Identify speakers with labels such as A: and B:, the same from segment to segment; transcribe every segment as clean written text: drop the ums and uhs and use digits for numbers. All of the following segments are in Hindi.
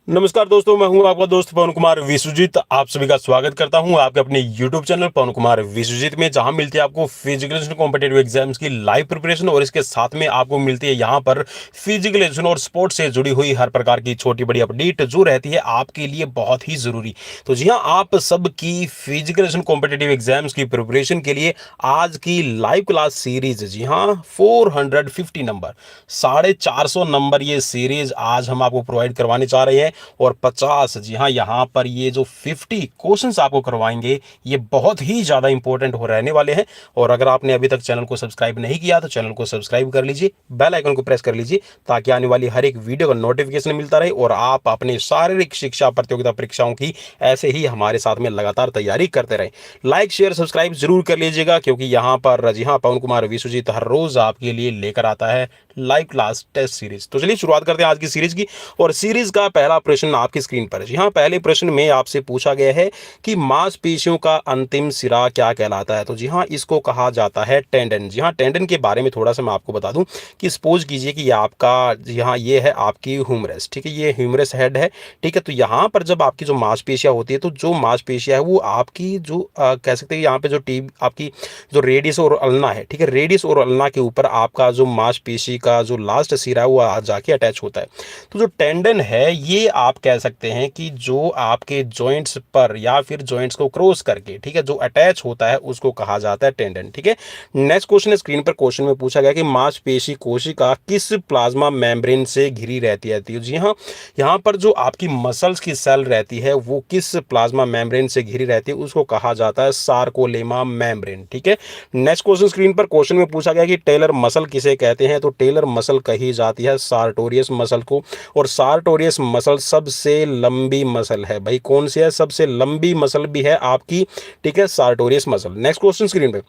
A: नमस्कार दोस्तों, मैं हूं आपका दोस्त पवन कुमार विश्वजीत। आप सभी का स्वागत करता हूं आपके अपने YouTube चैनल पवन कुमार विश्वजीत में, जहां मिलती है आपको फिजिकल कॉम्पिटेटिव एग्जाम्स की लाइव प्रिपरेशन और इसके साथ में आपको मिलती है यहां पर फिजिकल और स्पोर्ट्स से जुड़ी हुई हर प्रकार की छोटी बड़ी अपडेट जो रहती है आपके लिए बहुत ही जरूरी। तो जी हाँ, आप सबकी फिजिकल कॉम्पिटेटिव एग्जाम्स की प्रिपरेशन के लिए आज की लाइव क्लास सीरीज, जी हाँ 450 नंबर, 450 नंबर ये सीरीज आज हम आपको प्रोवाइड करवाने जा रहे हैं। और 50, जी हाँ, यहाँ पर ये जो 50 क्वेश्चंस आपको करवाएंगे ये बहुत ही ज़्यादा इंपॉर्टेंट हो रहने वाले हैं। और अगर आपने अभी तक चैनल को सब्सक्राइब नहीं किया तो चैनल को सब्सक्राइब कर लीजिए, बेल आइकन को प्रेस कर लीजिए ताकि आने वाली हर एक वीडियो का नोटिफिकेशन मिलता रहे और आप अपने शारीरिक शिक्षा प्रतियोगिता परीक्षाओं की ऐसे ही हमारे साथ में लगातार तैयारी करते रहें। लाइक शेयर सब्सक्राइब जरूर कर लीजिएगा, क्योंकि यहाँ पर जी हाँ पवन कुमार विश्वजीत हर रोज आपके लिए लेकर आता है लाइव क्लास टेस्ट सीरीज। तो चलिए शुरुआत करते हैं आज की सीरीज की। और सीरीज का पहला प्रश्न आपकी स्क्रीन पर है। जी हाँ, पहले प्रश्न में आपसे पूछा गया है कि मांसपेशियों का अंतिम सिरा क्या कहलाता है। तो जी हाँ, इसको कहा जाता है टेंडन। जी हाँ, टेंडन के बारे में थोड़ा सा मैं आपको बता दूं कि सपोज कीजिए कि ये आपका, जी हाँ, ये है आपकी ह्यूमरस, ठीक है, ये ह्यूमरस हेड है, ठीक है। तो यहाँ पर जब आपकी जो मांसपेशियां होती है, तो जो मांसपेशियां है वो आपकी जो कह सकते हैं यहाँ पे जो टीब आपकी जो रेडियस और अल्ना है, ठीक है, रेडियस और अल्ना के ऊपर आपका जो मांसपेशी का जो लास्ट सिरा है वो जाके अटैच होता है। तो जो टेंडन है ये आप कह सकते हैं कि जो आपके जॉइंट्स पर या फिर जॉइंट्स को क्रॉस करके, ठीक है, जो अटैच होता है उसको कहा जाता है टेंडन, ठीक है। नेक्स्ट क्वेश्चन स्क्रीन पर क्वेश्चन में पूछा गया कि मांसपेशी कोशिका किस प्लाज्मा मेम्ब्रेन से घिरी रहती है। तो जी हाँ, यहाँ पर जो आपकी मसल्स की सेल रहती है वो किस प्लाज्मा मेम्ब्रेन से घिरी रहती है उसको कहा जाता है सार्कोलेमा मेम्ब्रेन, ठीक है। नेक्स्ट क्वेश्चन स्क्रीन पर क्वेश्चन में पूछा गया कि टेलर मसल किसे कहते हैं। तो टेलर मसल कही जाती है सार्टोरियस मसल को। और सार्टोरियस मसल सबसे लंबी मसल है। भाई कौन सी है? सबसे लंबी मसल भी है आपकी, ठीक है, sartorius muscle. Next question screen पे,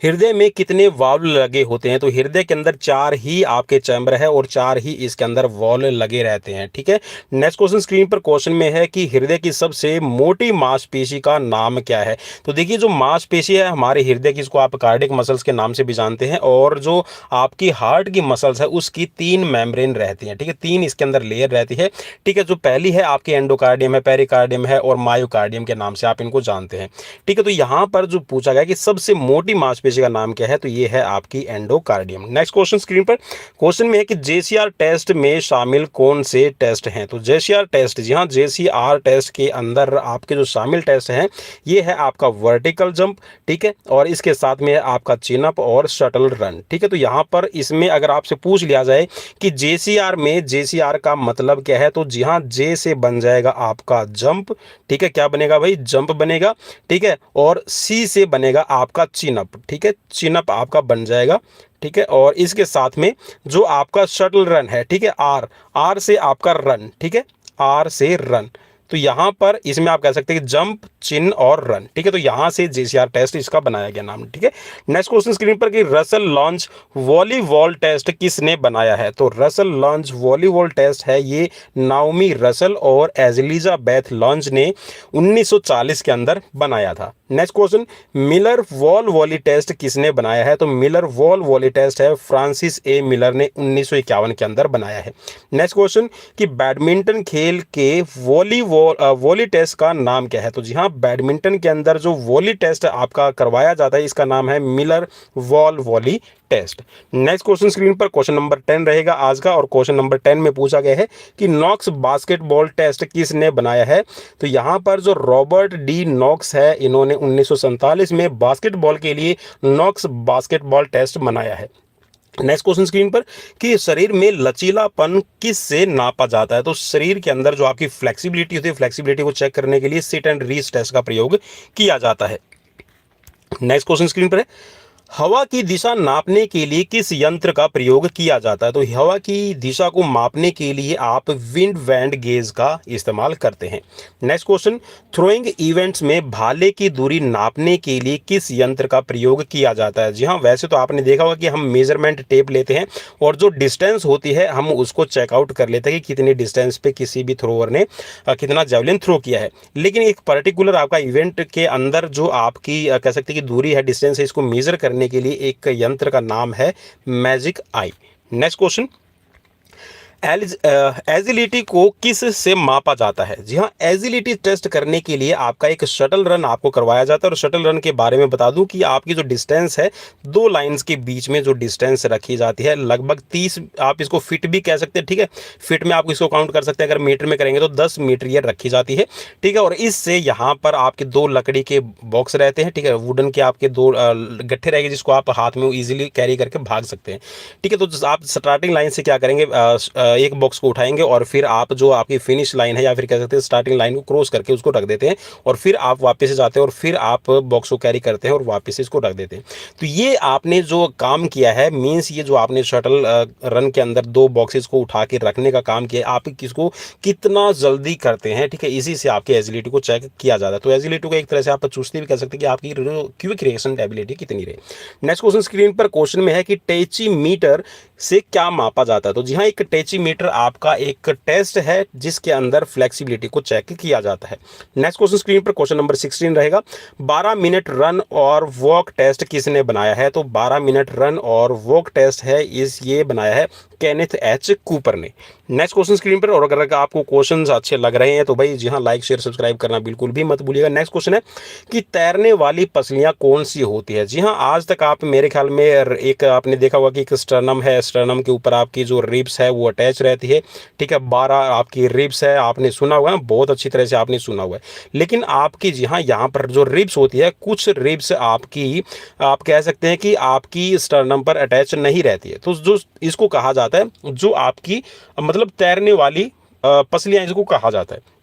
A: हृदय में कितने वाल्व लगे होते हैं। तो हृदय के अंदर 4 ही आपके चैम्बर है और 4 ही इसके अंदर वाल्व लगे रहते हैं, ठीक है। नेक्स्ट क्वेश्चन स्क्रीन पर क्वेश्चन में है कि हृदय की सबसे मोटी मांसपेशी का नाम क्या है। तो देखिए, जो मांसपेशी है हमारे हृदय की, इसको आप कार्डियक मसल्स के नाम से भी जानते हैं। और जो आपकी हार्ट की मसल्स है उसकी 3 मेम्ब्रेन रहती हैं, ठीक है, 3 इसके अंदर लेयर रहती है, ठीक है। जो पहली है आपकी एंडोकार्डियम है, पेरिकार्डियम है और मायोकार्डियम के नाम से आप इनको जानते हैं, ठीक है। तो यहाँ पर जो पूछा गया कि सबसे मोटी मांसपेशी का नाम क्या है, तो ये है आपकी एंडोकार्डियम। नेक्स्ट क्वेश्चन स्क्रीन पर क्वेश्चन में है कि जेसीआर टेस्ट में शामिल कौन से टेस्ट हैं। तो जेसीआर टेस्ट, जी हाँ, जेसीआर टेस्ट के अंदर आपके जो शामिल टेस्ट हैं ये है आपका वर्टिकल जंप, ठीक है, और इसके साथ में है आपका चिन अप और शटल रन, ठीक है। तो यहाँ पर इसमें अगर आपसे पूछ लिया जाए कि जेसीआर में जेसीआर का मतलब क्या है, तो जी हाँ, जे से बन जाएगा आपका जंप, ठीक है, क्या बनेगा भाई? जंप बनेगा, ठीक है। और सी से बनेगा आपका चिन अप, ठीक है, चिन अप आपका बन जाएगा, ठीक है। और इसके साथ में जो आपका शटल रन है, ठीक है, आर, आर से आपका रन, ठीक है, आर से रन। तो यहां पर इसमें आप कह सकते हैं कि जंप, चिन और रन, ठीक है। तो यहां से जेसीआर टेस्ट इसका बनाया गया नाम, ठीक है। नेक्स्ट क्वेश्चन स्क्रीन पर कि रसल लॉन्च वॉलीबॉल टेस्ट किसने बनाया है। तो रसल लॉन्च वॉलीबॉल टेस्ट है ये नाओमी रसल और एलिजाबेथ लॉन्च ने 1940 के अंदर बनाया था। Next question, Miller wall volley test किसने बनाया है। तो मिलर वॉल वॉली टेस्ट है फ्रांसिस ए मिलर ने 1951 के अंदर बनाया है। नेक्स्ट क्वेश्चन कि बैडमिंटन खेल के वॉली टेस्ट का नाम क्या है। तो जी हाँ, बैडमिंटन के अंदर जो वॉली टेस्ट आपका करवाया जाता है इसका नाम है Miller wall volley test. Next question screen पर क्वेश्चन नंबर 10 रहेगा आज का। और क्वेश्चन नंबर 10 में पूछा गया है कि नॉक्स बास्केटबॉल टेस्ट किसने बनाया है। तो यहाँ पर जो रॉबर्ट डी नॉक्स है, इन्होंने 1947 में बास्केटबॉल के लिए नॉक्स बास्केटबॉल टेस्ट बनाया है। नेक्स्ट क्वेश्चन स्क्रीन पर कि शरीर में लचीलापन किस से नापा जाता है। तो शरीर के अंदर जो आपकी फ्लेक्सिबिलिटी होती है, फ्लेक्सिबिलिटी को चेक करने के लिए सिट एंड रीच टेस्ट का प्रयोग किया जाता है। नेक्स्ट क्वेश्चन स्क्रीन पर है, हवा की दिशा नापने के लिए किस यंत्र का प्रयोग किया जाता है। तो हवा की दिशा को मापने के लिए आप विंड वैंड गेज का इस्तेमाल करते हैं। नेक्स्ट क्वेश्चन, थ्रोइंग इवेंट्स में भाले की दूरी नापने के लिए किस यंत्र का प्रयोग किया जाता है। जी हाँ, वैसे तो आपने देखा होगा कि हम मेजरमेंट टेप लेते हैं और जो डिस्टेंस होती है हम उसको चेकआउट कर लेते हैं कि कितनी डिस्टेंस पे किसी भी थ्रोअर ने कितना जेवलिन थ्रो किया है। लेकिन एक पर्टिकुलर आपका इवेंट के अंदर जो आपकी कह सकते हैं कि दूरी है, डिस्टेंस है, इसको मेजर करने के लिए एक यंत्र का नाम है मैजिक आई। नेक्स्ट क्वेश्चन, एजिलिटी को किस से मापा जाता है? जी हाँ, एजिलिटी टेस्ट करने के लिए आपका एक शटल रन आपको करवाया जाता है। और शटल रन के बारे में बता दूं कि आपकी जो डिस्टेंस है, दो लाइंस के बीच में जो डिस्टेंस रखी जाती है लगभग 30, आप इसको फिट भी कह सकते हैं, ठीक है। फिट में आप इसको काउंट कर सकते हैं, अगर मीटर में करेंगे तो 10 मीटर ये रखी जाती है, ठीक है। और इससे यहाँ पर आपके दो लकड़ी के बॉक्स रहते हैं, ठीक है, वुडन के आपके दो गट्ठे रहेंगे जिसको आप हाथ में इजीली कैरी करके भाग सकते हैं, ठीक है। तो आप स्टार्टिंग लाइन से क्या करेंगे, एक बॉक्स को उठाएंगे और फिर आप जो आपकी फिनिश लाइन है या फिर कह सकते हैं स्टार्टिंग लाइन को क्रॉस करके उसको रख देते हैं, और फिर आप वापस से जाते हैं और फिर आप बॉक्स को कैरी करते हैं और वापस से इसको रख देते हैं। तो ये आपने जो काम किया है, मीन्स ये जो आपने शटल रन के अंदर दो बॉक्सेस को उठा के रखने का काम किया, आप किसको कितना जल्दी करते हैं, ठीक है। इसी से आपकी एजिलिटी को चेक किया जाता है। तो एजिलिटी को एक तरह से आप चुस्ती भी कह सकते हैं कि आपकी क्विक रिएक्शन एबिलिटी कितनी रही। नेक्स्ट क्वेश्चन स्क्रीन पर क्वेश्चन में है कि टेचीमीटर से क्या मापा जाता है? तो जी हाँ, एक टेचीमीटर आपका एक टेस्ट है जिसके अंदर फ्लेक्सिबिलिटी को चेक किया जाता है। नेक्स्ट क्वेश्चन स्क्रीन पर क्वेश्चन नंबर 16 रहेगा, 12 मिनट रन और वॉक टेस्ट किसने बनाया है? तो 12 मिनट रन और वॉक टेस्ट है ये बनाया है केनेथ एच कूपर ने। नेक्स्ट क्वेश्चन स्क्रीन पर, और अगर आपको क्वेश्चंस अच्छे लग रहे हैं तो भाई जी हाँ, लाइक शेयर सब्सक्राइब करना बिल्कुल भी मत भूलिएगा। नेक्स्ट क्वेश्चन है कि तैरने वाली पसलियां कौन सी होती है? जी हाँ, आज तक आप मेरे ख्याल में एक आपने देखा होगा कि एक स्टर्नम है, स्टर्नम के ऊपर आपकी जो रिब्स है वो अटैच रहती है, ठीक है। 12 आपकी रिब्स है, आपने सुना हुआ है, बहुत अच्छी तरह से आपने सुना हुआ है। लेकिन आपकी जी हाँ, यहाँ पर जो रिब्स होती है, कुछ रिब्स आपकी आप कह सकते हैं कि आपकी स्टर्नम पर अटैच नहीं रहती है। तो जो इसको कहा जाता है, जो आपकी मतलब तैरने वाली पसलियां इसको कहा जाता है।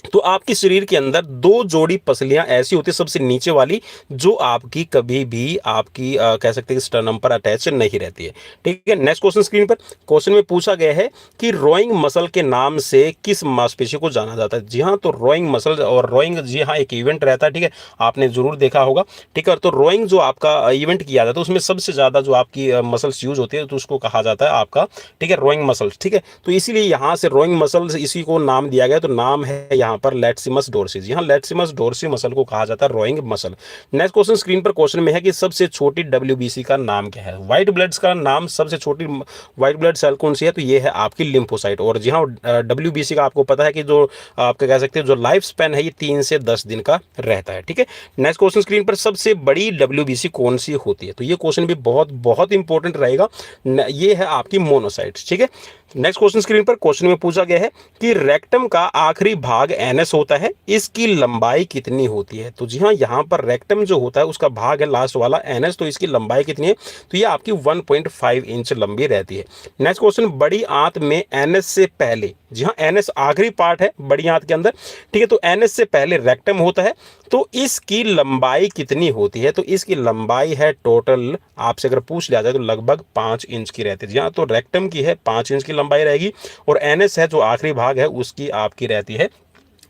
A: तो आपके शरीर के अंदर दो जोड़ी पसलियां ऐसी होती है, सबसे नीचे वाली, जो आपकी कभी भी आपकी कह सकते हैं स्टर्नम पर अटैच नहीं रहती है, ठीक है। नेक्स्ट क्वेश्चन स्क्रीन पर क्वेश्चन में पूछा गया है कि रोइंग मसल के नाम से किस मांसपेशी को जाना जाता है? जी हाँ, तो रोइंग मसल और रोइंग जी हाँ एक इवेंट रहता है, ठीक है, आपने जरूर देखा होगा, ठीक है। तो रोइंग जो आपका इवेंट किया जाता है उसमें सबसे ज्यादा जो आपकी मसल्स यूज होती है तो उसको कहा जाता है आपका, ठीक है, रोइंग मसल्स, ठीक है। तो इसीलिए यहाँ से रोइंग मसल्स इसी को नाम दिया गया। तो नाम है यहाँ पर लैटिसिमस डोर्सी। जी हाँ, लैटिसिमस डोर्सी मसल को कहा जाता है rowing muscle. Next question screen पर क्वेश्चन में है कि सबसे छोटी डब्ल्यूबीसी का नाम क्या है? व्हाइट ब्लड्स का नाम, सबसे छोटी व्हाइट ब्लड सेल कौन सी है? तो ये है आपकी लिम्फोसाइट। और जी हाँ, डब्ल्यूबीसी का आपको पता है कि जो आपका कह सकते हैं जो लाइफ स्पैन है ये 3 से 10 दिन का रहता है, ठीक है। नेक्स्ट क्वेश्चन स्क्रीन पर सबसे बड़ी डब्ल्यूबीसी कौन सी होती है? तो ये क्वेश्चन भी बहुत बहुत इंपॉर्टेंट रहेगा। ये है आपकी मोनोसाइट्स, ठीक है। नेक्स्ट क्वेश्चन स्क्रीन पर क्वेश्चन में पूछा गया है कि रेक्टम का आखिरी भाग एनएस होता है, इसकी लंबाई कितनी होती है? तो जी हाँ, यहाँ पर रेक्टम जो होता है उसका भाग है लास्ट वाला एनएस, तो इसकी लंबाई कितनी है? तो ये आपकी 1.5 इंच लंबी रहती है। नेक्स्ट क्वेश्चन, बड़ी आंत में एनएस से पहले, जी हाँ, एनएस आखिरी पार्ट है बड़ी आंत के अंदर, ठीक है, तो एनएस से पहले रेक्टम होता है, तो इसकी लंबाई कितनी होती है? तो इसकी लंबाई है टोटल, आपसे अगर पूछ लिया जाए तो लगभग 5 इंच की रहती है। जी हाँ, तो रेक्टम की है 5 इंच की लंबाई रहेगी, और एनएस है जो आखिरी भाग है उसकी आपकी रहती है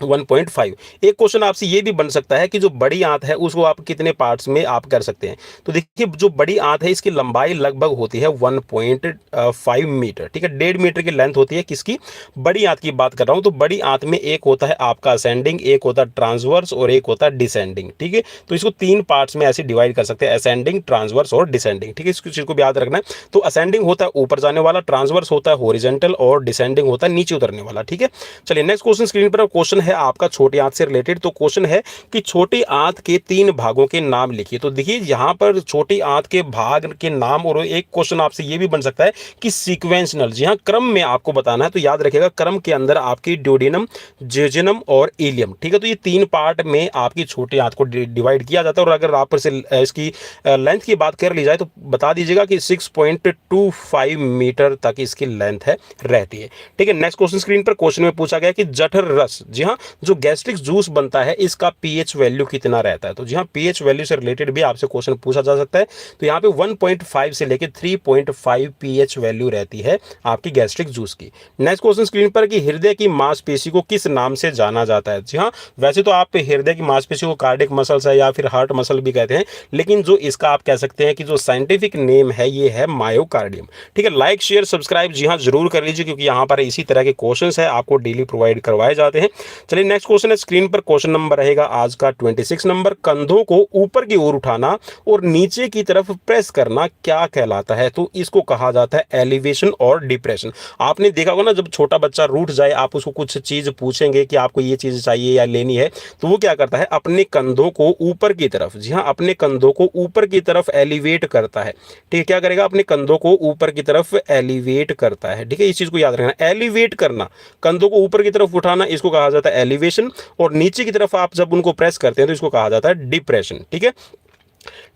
A: 1.5। एक क्वेश्चन आपसे ये भी बन सकता है कि जो बड़ी आंत है उसको आप कितने पार्ट्स में आप कर सकते हैं? तो देखिए, जो बड़ी आंत है इसकी लंबाई लगभग होती है 1.5 मीटर, ठीक है, 1.5 मीटर की लेंथ होती है। किसकी? बड़ी आंत की बात कर रहा हूं। तो बड़ी आंत में एक होता है आपका असेंडिंग, एक होता है ट्रांसवर्स और एक होता है डिसेंडिंग, ठीक है। तो इसको 3 पार्ट्स में ऐसे डिवाइड कर सकते हैं, असेंडिंग, ट्रांसवर्स और डिसेंडिंग, ठीक है। इसको चीज को भी याद रखना है। तो असेंडिंग होता है ऊपर जाने वाला, ट्रांसवर्स होता है हॉरिजॉन्टल और डिसेंडिंग होता है नीचे उतरने वाला, ठीक है। चलिए नेक्स्ट क्वेश्चन स्क्रीन पर क्वेश्चन है आपका छोटी आंत से रिलेटेड। तो क्वेश्चन है कि छोटी आंत के 3 भागों के नाम लिखिए। तो देखिए, यहाँ पर छोटी आंत के भाग के नाम, और एक क्वेश्चन आपसे ये भी बन सकता है कि सीक्वेंशनल, जी हाँ, क्रम में आपको बताना है। तो याद रखिएगा, क्रम के अंदर आपकी ड्यूडेनम, जेजुनम और इलियम, ठीक है। तो ये 3 पार्ट में आपकी छोटी आंत को डिवाइड किया जाता है। और अगर आप से इसकी लेंथ की बात कर ली जाए तो बता दीजिएगा कि 6.25 मीटर तक इसकी लेंथ है रहती है, ठीक है। नेक्स्ट क्वेश्चन स्क्रीन पर क्वेश्चन में पूछा गया कि जठर रस, जी हाँ, जो गैस्ट्रिक जूस बनता है इसका पीएच वैल्यू कितना रहता है? तो जी हाँ, पीएच वैल्यू से रिलेटेड भी आपसे क्वेश्चन पूछा जा सकता है। तो यहाँ पे 1.5 से लेकर 3.5 पीएच वैल्यू रहती है आपकी गैस्ट्रिक जूस की। नेक्स्ट क्वेश्चन स्क्रीन पर कि हृदय की मांसपेशी को किस नाम से जाना जाता है? जी हाँ, वैसे तो आप हृदय की मांसपेशी को कार्डियक मसल्स है या फिर हार्ट मसल भी कहते हैं, लेकिन जो इसका आप कह सकते हैं कि जो साइंटिफिक नेम है ये है मायोकार्डियम, ठीक है। लाइक शेयर सब्सक्राइब जी हाँ जरूर कर लीजिए, क्योंकि यहाँ पर इसी तरह के क्वेश्चन है आपको डेली प्रोवाइड करवाए जाते हैं। चलिए नेक्स्ट क्वेश्चन है स्क्रीन पर, क्वेश्चन नंबर रहेगा आज का 26 नंबर, कंधों को ऊपर की ओर उठाना और नीचे की तरफ प्रेस करना क्या कहलाता है? तो इसको कहा जाता है एलिवेशन और डिप्रेशन। आपने देखा होगा ना, जब छोटा बच्चा रूठ जाए, आप उसको कुछ चीज पूछेंगे कि आपको ये चीज चाहिए या लेनी है, तो वो क्या करता है, अपने कंधों को ऊपर की तरफ, जी हाँ, अपने कंधों को ऊपर की तरफ एलिवेट करता है। ठीक है, क्या करेगा, अपने कंधों को ऊपर की तरफ एलिवेट करता है। ठीक है, इस चीज को याद रखना, एलिवेट करना, कंधों को ऊपर की तरफ उठाना, इसको कहा जाता है एलिवेशन, और नीचे की तरफ आप जब उनको प्रेस करते हैं तो इसको कहा जाता है डिप्रेशन। ठीक है,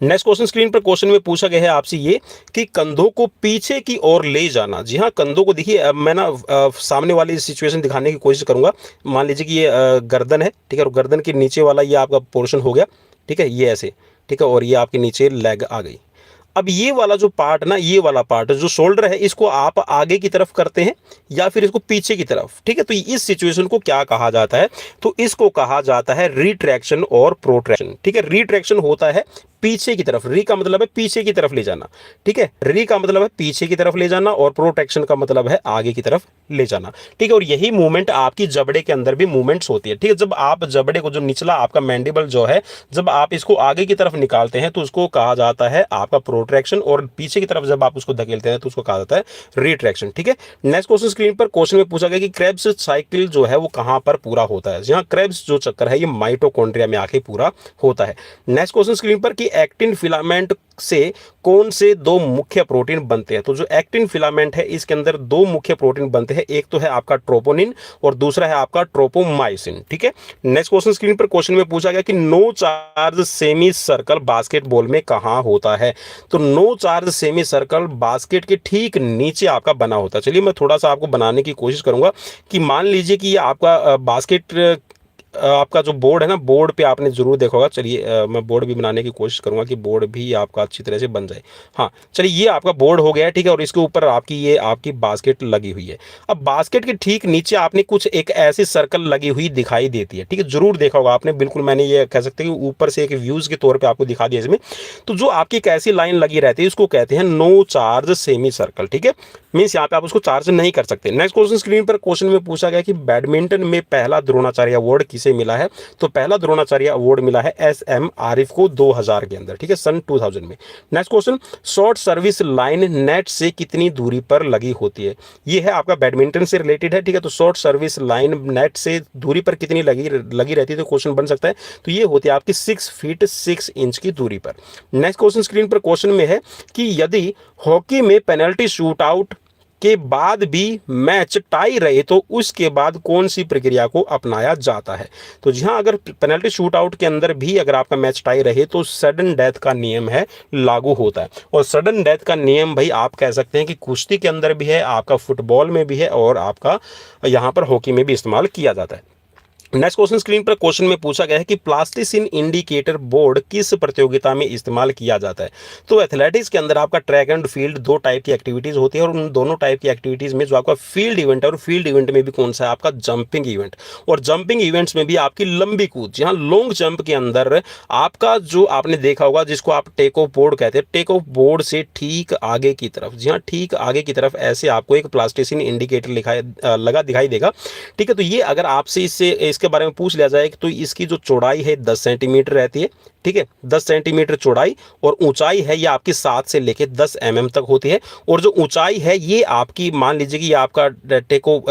A: नेक्स्ट क्वेश्चन स्क्रीन पर, क्वेश्चन में पूछा गया है आपसे ये कि कंधों को पीछे की ओर ले जाना। जी हाँ, कंधों को देखिए, अब मैं ना सामने वाली सिचुएशन दिखाने की कोशिश करूंगा। मान लीजिए कि ये गर्दन है, ठीक है, और गर्दन के नीचे वाला ये आपका पोर्शन हो गया, ठीक है, ये ऐसे, ठीक है, और ये आपके नीचे लेग आ गई। अब ये वाला जो पार्ट ना, ये वाला पार्ट जो शोल्डर है, इसको आप आगे की तरफ करते हैं या फिर इसको पीछे की तरफ। ठीक है, तो इस सिचुएशन को क्या कहा जाता है? तो इसको कहा जाता है रिट्रैक्शन और प्रोट्रैक्शन। ठीक है, रिट्रैक्शन होता है पीछे की तरफ, री का मतलब है पीछे की तरफ ले जाना। ठीक है, री का मतलब है पीछे की तरफ ले जाना और प्रोटेक्शन का मतलब है आगे की तरफ ले जाना। ठीक है, और यही मूवमेंट आपकी जबड़े के अंदर भी मूवमेंट्स होती है। ठीक है, जब आप जबड़े को, जो निचला आपका मैंडिबल जो है, जब आप इसको आगे की तरफ निकालते हैं तो उसको कहा जाता है आपका प्रोट्रैक्शन, और पीछे की तरफ जब आप उसको धकेलते हैं तो उसको कहा जाता है रिट्रैक्शन। ठीक है, नेक्स्ट क्वेश्चन स्क्रीन पर, क्वेश्चन में पूछा गया कि क्रेब्स साइकिल जो है वो कहां पर पूरा होता है? जहां क्रेब्स जो चक्कर है ये माइटोकॉन्ड्रिया में आके पूरा होता है। नेक्स्ट क्वेश्चन स्क्रीन पर कि एक्टिन फिलामेंट से कौन से दो मुख्य प्रोटीन बनते हैं? तो जो एक्टिन फिलामेंट है इसके अंदर दो मुख्य प्रोटीन बनते हैं, एक तो है आपका ट्रोपोनिन और दूसरा है आपका ट्रोपोमाइसिन। ठीक है, नेक्स्ट क्वेश्चन स्क्रीन पर, क्वेश्चन में पूछा गया कि no charge semi circle basketball में कहां होता है? तो no charge semi circle basket के ठीक नीचे आपका बना होता है। चलिए मैं थोड़ा सा आपको बनाने की कोशिश करूंगा कि मान लीजिए कि ये आपका बास्केट, आपका जो बोर्ड है ना, बोर्ड पे आपने जरूर देखा होगा। चलिए मैं बोर्ड भी बनाने की कोशिश करूंगा कि बोर्ड भी आपका अच्छी तरह से बन जाए। हाँ, चलिए ये आपका बोर्ड हो गया है, ठीक है, और इसके ऊपर आपकी ये आपकी बास्केट लगी हुई है। अब बास्केट के ठीक नीचे आपने कुछ एक ऐसी सर्कल लगी हुई दिखाई देती है। ठीक है, जरूर देखा होगा आपने, बिल्कुल मैंने ये कह सकते हैं कि ऊपर से एक व्यूज के तौर पर आपको दिखा दिया इसमें। तो जो आपकी एक ऐसी लाइन लगी रहती है उसको कहते हैं नो चार्ज सेमी सर्कल। ठीक है, मीन्स यहाँ पे आप उसको चार्ज नहीं कर सकते। नेक्स्ट क्वेश्चन स्क्रीन पर, क्वेश्चन में पूछा गया कि बैडमिंटन में पहला द्रोणाचार्य अवार्ड किसे मिला है? तो पहला द्रोणाचार्य अवार्ड मिला है SM आरिफ को 2000 के अंदर। ठीक है, सन 2000 में। Next question, short service line net से कितनी दूरी पर लगी होती है? ये है आपका बैडमिंटन से रिलेटेड है। ठीक है, तो शॉर्ट सर्विस लाइन नेट से दूरी पर कितनी लगी रहती है? तो क्वेश्चन बन सकता है, तो ये होती है आपकी 6 फीट 6 इंच की दूरी पर। नेक्स्ट क्वेश्चन स्क्रीन पर, क्वेश्चन में है कि यदि हॉकी में पेनल्टी शूट आउट के बाद भी मैच टाई रहे तो उसके बाद कौन सी प्रक्रिया को अपनाया जाता है? तो जी हाँ, अगर पेनल्टी शूट आउट के अंदर भी अगर आपका मैच टाई रहे तो सडन डेथ का नियम है लागू होता है। और सडन डेथ का नियम भाई आप कह सकते हैं कि कुश्ती के अंदर भी है, आपका फुटबॉल में भी है, और आपका यहाँ पर हॉकी में भी इस्तेमाल किया जाता है। नेक्स्ट क्वेश्चन स्क्रीन पर, क्वेश्चन में पूछा गया है कि प्लास्टिसिन इंडिकेटर बोर्ड किस प्रतियोगिता में इस्तेमाल किया जाता है? तो एथलेटिक्स के अंदर आपका ट्रैक एंड फील्ड दो टाइप की एक्टिविटीज होती है, और उन दोनों टाइप की एक्टिविटीज में जो आपका फील्ड इवेंट है, और फील्ड इवेंट में भी कौन सा है आपका जंपिंग इवेंट, और जंपिंग इवेंट्स में भी आपकी लंबी कूद। जहां लॉन्ग जंप के अंदर आपका जो आपने देखा होगा जिसको आप टेक ऑफ बोर्ड कहते हैं, टेक ऑफ बोर्ड से ठीक आगे की तरफ, जी हाँ, ठीक आगे की तरफ ऐसे आपको एक प्लास्टिसिन इंडिकेटर लगा दिखाई देगा। ठीक है, तो ये अगर आपसे इसके बारे में पूछ लिया जाए तो इसकी जो चौड़ाई है 10 सेंटीमीटर रहती है। ठीक है, 10 सेंटीमीटर चौड़ाई, और ऊंचाई है ये आपकी 7 से लेके 10 mm तक होती है। और जो ऊंचाई है ये आपकी, मान लीजिए कि ये आपका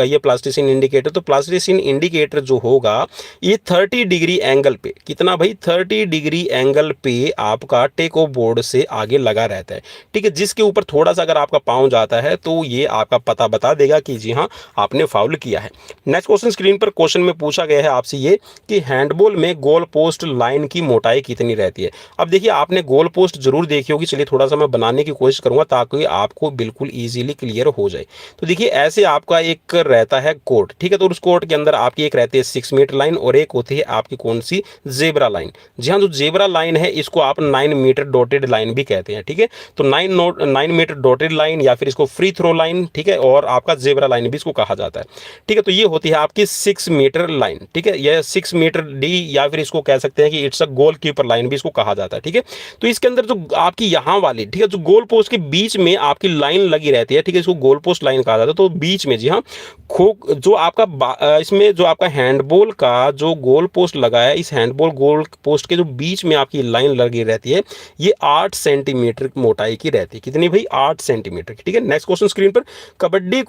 A: ये प्लास्टिसिन इंडिकेटर, तो प्लास्टिसिन इंडिकेटर जो होगा ये 30 डिग्री एंगल पे, कितना भाई, 30 डिग्री एंगल पे आपका टेको बोर्ड से आगे लगा रहता है। ठीक है, जिसके ऊपर थोड़ा सा अगर आपका पाँव जाता है तो ये आपका पता बता देगा कि जी हाँ आपने फाउल किया है। नेक्स्ट क्वेश्चन स्क्रीन पर, क्वेश्चन में पूछा गया है आपसे ये कि हैंडबॉल में गोल पोस्ट लाइन की मोटाई कितनी रहती है? अब देखिए आपने गोल पोस्ट जरूर देखी होगी। चलिए थोड़ा सा मैं बनाने की कोशिश करूंगा ताकि आपको बिल्कुल इजीली क्लियर हो जाए। तो देखिए ऐसे आपका एक रहता है कोर्ट। ठीक है, तो उस कोर्ट के अंदर आपकी एक रहती है 6 मीटर लाइन, और एक होती है आपकी कौन सी, जेब्रा लाइन। जी हाँ, जो जेब्रा लाइन है इसको आप 9 मीटर डॉटेड लाइन भी कहते हैं। ठीक है, तो 9 मीटर डॉटेड लाइन या फिर इसको फ्री थ्रो लाइन, ठीक है, और आपका जेब्रा लाइन भी इसको कहा जाता है। ठीक है, तो ये होती है आपकी 6 मीटर लाइन। ठीक है, यह 6 मीटर डी, या फिर इसको कह सकते हैं कि it's a goal keeper line line भी इसको कहा जाता है, ठीक है। तो इसके अंदर जो आपकी यहाँ वाली, ठीक है, जो गोल पोस्ट के बीच में आपकी लाइन लगी रहती है, ठीक है, इसको गोल पोस्ट लाइन कहा जाता है। तो बीच में, जी हाँ, जो आपका इसमें जो आपका हैंडबॉल का जो गोल पोस्ट लगा है, इस हैंडबॉल गोल पोस्ट के जो बीच में आपकी लाइन लगी रहती है, ये 8 सेंटीमीटर मोटाई की रहती है। कितनी भाई? 8 सेंटीमीटर की, ठीक है। नेक्स्ट क्वेश्चन स्क्रीन पर, कबड्डी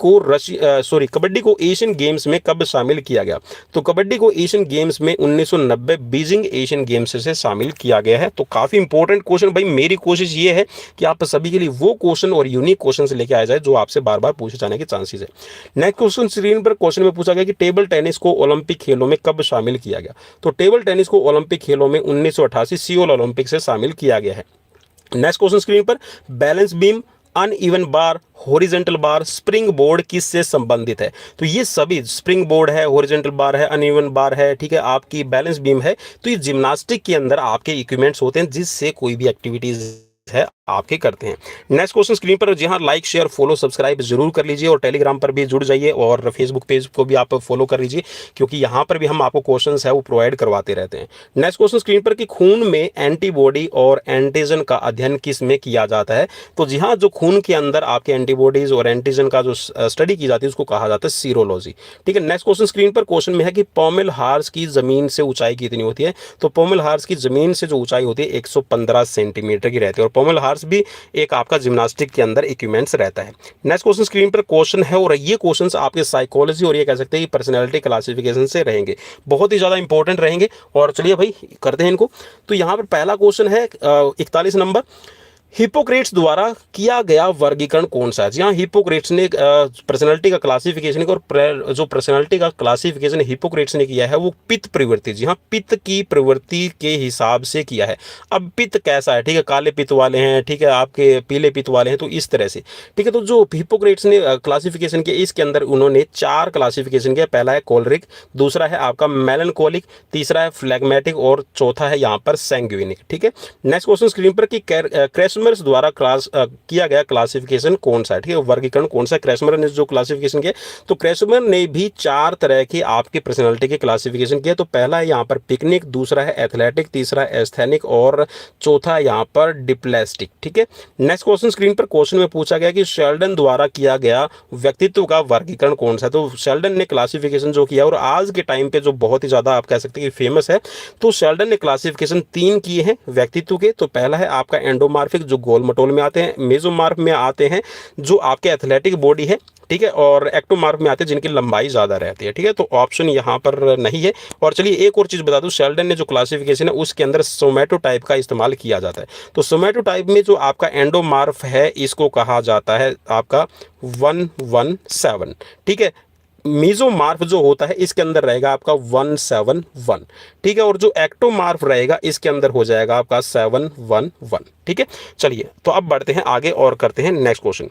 A: को एशियन गेम्स में कब शामिल किया गया? तो कबड्डी को एशियन गेम्स में 1990 बीजिंग एशियन गेम्स से शामिल किया गया है। तो काफी इंपॉर्टेंट क्वेश्चन भाई, मेरी कोशिश ये है कि आप सभी के लिए वो क्वेश्चन और यूनिक क्वेश्चन लेके आया जाए जो आपसे बार बार पूछे जाने के चांसेस है। नेक्स्ट क्वेश्चन स्क्रीन पर क्वेश्चन में पूछा गया कि टेबल टेनिस को ओलंपिक खेलों में कब शामिल किया गया? तो टेबल टेनिस को ओलंपिक खेलों में 1988 सियोल ओलंपिक से शामिल किया गया है। नेक्स्ट क्वेश्चन स्क्रीन पर, बैलेंस बीम, अनइवन बार, हॉरिजॉन्टल बार, स्प्रिंग बोर्ड किससे संबंधित है? तो ये सभी, स्प्रिंग बोर्ड है, हॉरिजॉन्टल बार है, अनइवन बार है, ठीक है, आपकी बैलेंस बीम है, तो ये जिम्नास्टिक के अंदर आपके इक्विपमेंट्स होते हैं जिससे कोई भी एक्टिविटीज है आपके करते हैं। नेक्स्ट क्वेश्चन स्क्रीन पर, जहां लाइक शेयर फॉलो सब्सक्राइब जरूर कर लीजिए और टेलीग्राम पर भी जुड़ जाइए और फेसबुक पेज को भी आप फॉलो कर लीजिए क्योंकि यहां पर भी हम आपको क्वेश्चंस है वो प्रोवाइड करवाते रहते हैं। नेक्स्ट क्वेश्चन स्क्रीन पर कि खून में एंटीबॉडी और एंटीजन का अध्ययन किस में किया जाता है? तो जी हाँ, जो खून के अंदर आपके एंटीबॉडीज और एंटीजन का जो स्टडी की जाती है उसको कहा जाता है सीरोलॉजी, ठीक है। नेक्स्ट क्वेश्चन स्क्रीन पर क्वेश्चन में है कि पोमेल हार्स की जमीन से ऊंचाई कितनी होती है? तो पोमेल हार्स की जमीन से जो ऊंचाई होती है 115 सेंटीमीटर की रहती है और पोमेल हार्स भी एक आपका जिम्नास्टिक के अंदर इक्विपमेंट्स रहता है। नेक्स्ट क्वेश्चन स्क्रीन पर क्वेश्चन है और ये क्वेश्चंस आपके साइकोलॉजी और ये कह सकते हैं पर्सनैलिटी क्लासिफिकेशन से रहेंगे, बहुत ही ज्यादा इंपॉर्टेंट रहेंगे। और चलिए भाई करते हैं इनको। तो यहाँ पर पहला क्वेश्चन है 41 नंबर, हिपोक्रेट्स द्वारा किया गया वर्गीकरण कौन सा है? जी हाँ, हिपोक्रेट्स ने पर्सनालिटी का क्लासिफिकेशन और जो पर्सनालिटी का क्लासिफिकेशन हिपोक्रेट्स ने किया है वो पित्त प्रवृत्ति, जी हाँ, पित्त की प्रवृत्ति के हिसाब से किया है। अब पित्त कैसा है, ठीक है, काले पित्त वाले हैं, ठीक है, आपके पीले पित्त वाले हैं, तो इस तरह से, ठीक है। तो जो हिपोक्रेट्स ने क्लासिफिकेशन किया इसके अंदर उन्होंने 4 क्लासिफिकेशन किया। पहला है कोलरिक, दूसरा है आपका मेलनकोलिक, तीसरा है फ्लैग्मेटिक और चौथा है यहाँ पर सैंग्विनिक, ठीक है। नेक्स्ट क्वेश्चन स्क्रीन पर कि क्रेसमर्स द्वारा किया गया क्लासिफिकेशन कौन सा है, ठीक है, वर्गीकरण कौन सा? क्रेसमर ने जो क्लासिफिकेशन किया, तो क्रेसमर ने भी 4 तरह की आपकी पर्सनालिटी के क्लासिफिकेशन किया। तो पहला है यहाँ पर पिकनिक, दूसरा है एथलेटिक, तीसरा है एस्थेनिक और चौथा है यहाँ पर डिप्लेस्टिक, ठीक है। नेक्स्ट क्वेश्चन स्क्रीन पर क्वेश्चन में पूछा गया कि शेल्डन द्वारा किया गया व्यक्तित्व का वर्गीकरण कौन सा है? तो शेल्डन ने क्लासिफिकेशन जो किया और आज के टाइम पे जो बहुत ही ज्यादा आप कह सकते हैं कि फेमस है, तो शेल्डन ने क्लासिफिकेशन 3 किए हैं व्यक्तित्व के। तो पहला है आपका एंडोमार्फिक जो गोल मटोल में आते हैं, मेसोमार्फ में आते हैं जो आपके एथलेटिक बॉडी है, ठीक है, और एक्टोमार्फ में आते हैं जिनकी लंबाई ज्यादा रहती है, ठीक है। तो ऑप्शन यहाँ पर नहीं है। और चलिए एक और चीज बता दूं, शेल्डन ने जो क्लासिफिकेशन है उसके अंदर सोमैटोटाइप का इस्तेमाल किया जाता है। तो सोमैटोटाइप में जो आपका एंडोमार्फ है इसको कहा जाता है आपका 117, ठीक है। मीजोमार्फ जो होता है इसके अंदर रहेगा आपका 171, ठीक है, और जो एक्टोमार्फ रहेगा इसके अंदर हो जाएगा आपका 711, ठीक है। चलिए तो अब बढ़ते हैं आगे और करते हैं नेक्स्ट क्वेश्चन।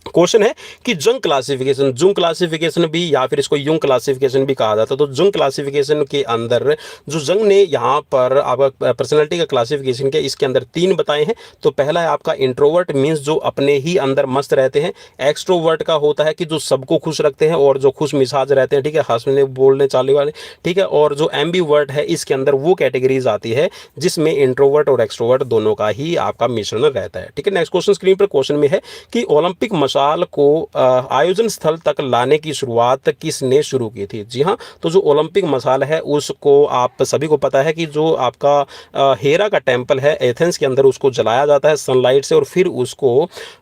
A: क्वेश्चन है कि जंग क्लासिफिकेशन भी या फिर इसको युंग क्लासिफिकेशन भी कहा जाता है। तो जंग क्लासिफिकेशन के अंदर जो जंग ने यहाँ पर आपका पर्सनालिटी का क्लासिफिकेशन किया इसके अंदर 3 बताए हैं। तो पहला है आपका इंट्रोवर्ट, मींस जो अपने ही अंदर मस्त रहते हैं। एक्सट्रोवर्ट का होता है कि जो सबको खुश रखते हैं और जो खुश मिजाज रहते हैं, ठीक है, हंसने बोलने चालने वाले, ठीक है। और जो एम्बीवर्ट है इसके अंदर वो कैटेगरीज आती है जिसमें इंट्रोवर्ट और एक्सट्रोवर्ट दोनों का ही आपका मिश्रण रहता है, ठीक है। नेक्स्ट क्वेश्चन स्क्रीन पर क्वेश्चन में है कि ओलंपिक मशाल को आयोजन स्थल तक लाने की शुरुआत किसने शुरू की थी? जी हाँ, तो जो ओलंपिक मशाल है उसको आप सभी को पता है कि जो आपका हेरा का टेम्पल है एथेंस के अंदर, उसको जलाया जाता है सनलाइट से और फिर उसको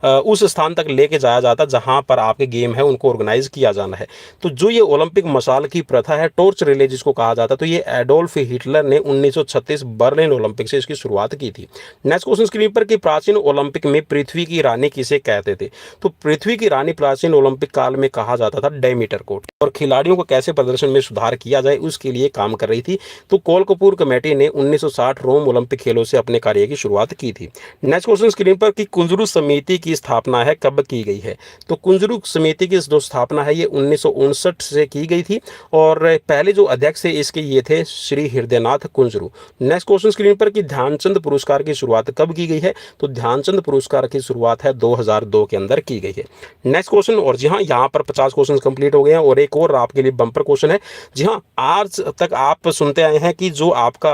A: उस स्थान तक लेके जाया जाता है जहां पर आपके गेम है उनको ऑर्गेनाइज किया जाना है। तो जो ये ओलंपिक मशाल की प्रथा है, टॉर्च रिले जिसको कहा जाता है, तो ये एडोल्फ हिटलर ने 1936 बर्लिन ओलंपिक से इसकी शुरुआत की थी। नेक्स्ट क्वेश्चन स्क्रीन पर कि प्राचीन ओलंपिक में पृथ्वी की रानी किसे कहते थे? तो पृथ्वी की रानी प्राचीन ओलंपिक काल में कहा जाता था डेमीटर को, और खिलाड़ियों को कैसे प्रदर्शन में सुधार किया जाए उसके लिए काम कर रही थी। तो कोल कपूर कमेटी ने 1960 रोम ओलंपिक खेलों से अपने कार्य की शुरुआत की थी। नेक्स्ट क्वेश्चन स्क्रीन पर कि कुंजरू समिति की स्थापना है कब की गई है? तो कुंजरू समिति की जो स्थापना है ये 1959 से की गई थी और पहले जो अध्यक्ष थे इसके ये थे Shri Hridaynath Kunzru. Next question screen पर कि ध्यानचंद पुरस्कार की शुरुआत कब की गई है? तो ध्यानचंद पुरस्कार की शुरुआत है 2002 के अंदर की गई। गई है। नेक्स्ट क्वेश्चन, और जी हाँ, यहाँ पर 50 क्वेश्चन कंप्लीट हो गए हैं और एक और आपके लिए बम्पर क्वेश्चन है। जी हाँ, आज तक आप सुनते आए हैं कि जो आपका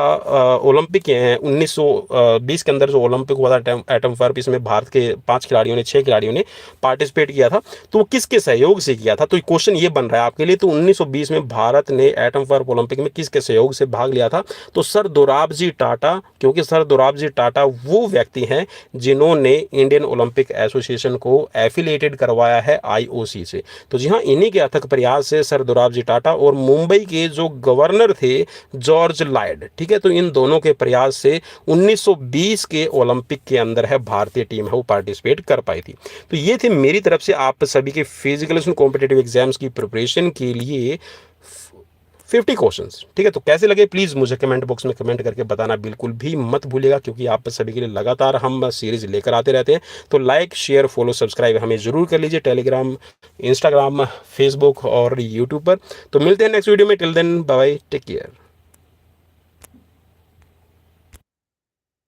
A: ओलंपिक है 1920 के अंदर जो ओलंपिक हुआ था एटम फायर पीस में, भारत के 6 खिलाड़ियों ने पार्टिसिपेट किया था, तो वो किसके सहयोग से किया था? तो क्वेश्चन ये बन रहा है आपके लिए। तो 1920 में भारत ने एटम फायर ओलंपिक में किसके सहयोग से भाग लिया था? तो सर दोराबजी टाटा, क्योंकि सर दोराबजी टाटा वो व्यक्ति हैं जिन्होंने इंडियन ओलंपिक एसोसिएशन को एफिलिएटेड करवाया है आईओसी से। तो जी हाँ, इन्हीं के अथक प्रयास से सर दोराबजी टाटा और मुंबई के जो गवर्नर थे जॉर्ज लॉयड, ठीक है, तो इन दोनों के प्रयास से 1920 के ओलंपिक के अंदर है भारतीय टीम है वो पार्टिसिपेट कर पाई थी। तो ये थे मेरी तरफ से आप सभी के फिजिकल कॉम्पिटिटिव एग्जाम्स की प्रिपरेशन के लिए 50 क्वेश्चंस, ठीक है। तो कैसे लगे प्लीज़ मुझे कमेंट बॉक्स में कमेंट करके बताना बिल्कुल भी मत भूलिएगा, क्योंकि आप सभी के लिए लगातार हम सीरीज लेकर आते रहते हैं। तो लाइक शेयर फॉलो सब्सक्राइब हमें जरूर कर लीजिए, टेलीग्राम, इंस्टाग्राम, फेसबुक और यूट्यूब पर। तो मिलते हैं नेक्स्ट वीडियो में। Till then bye bye, take care.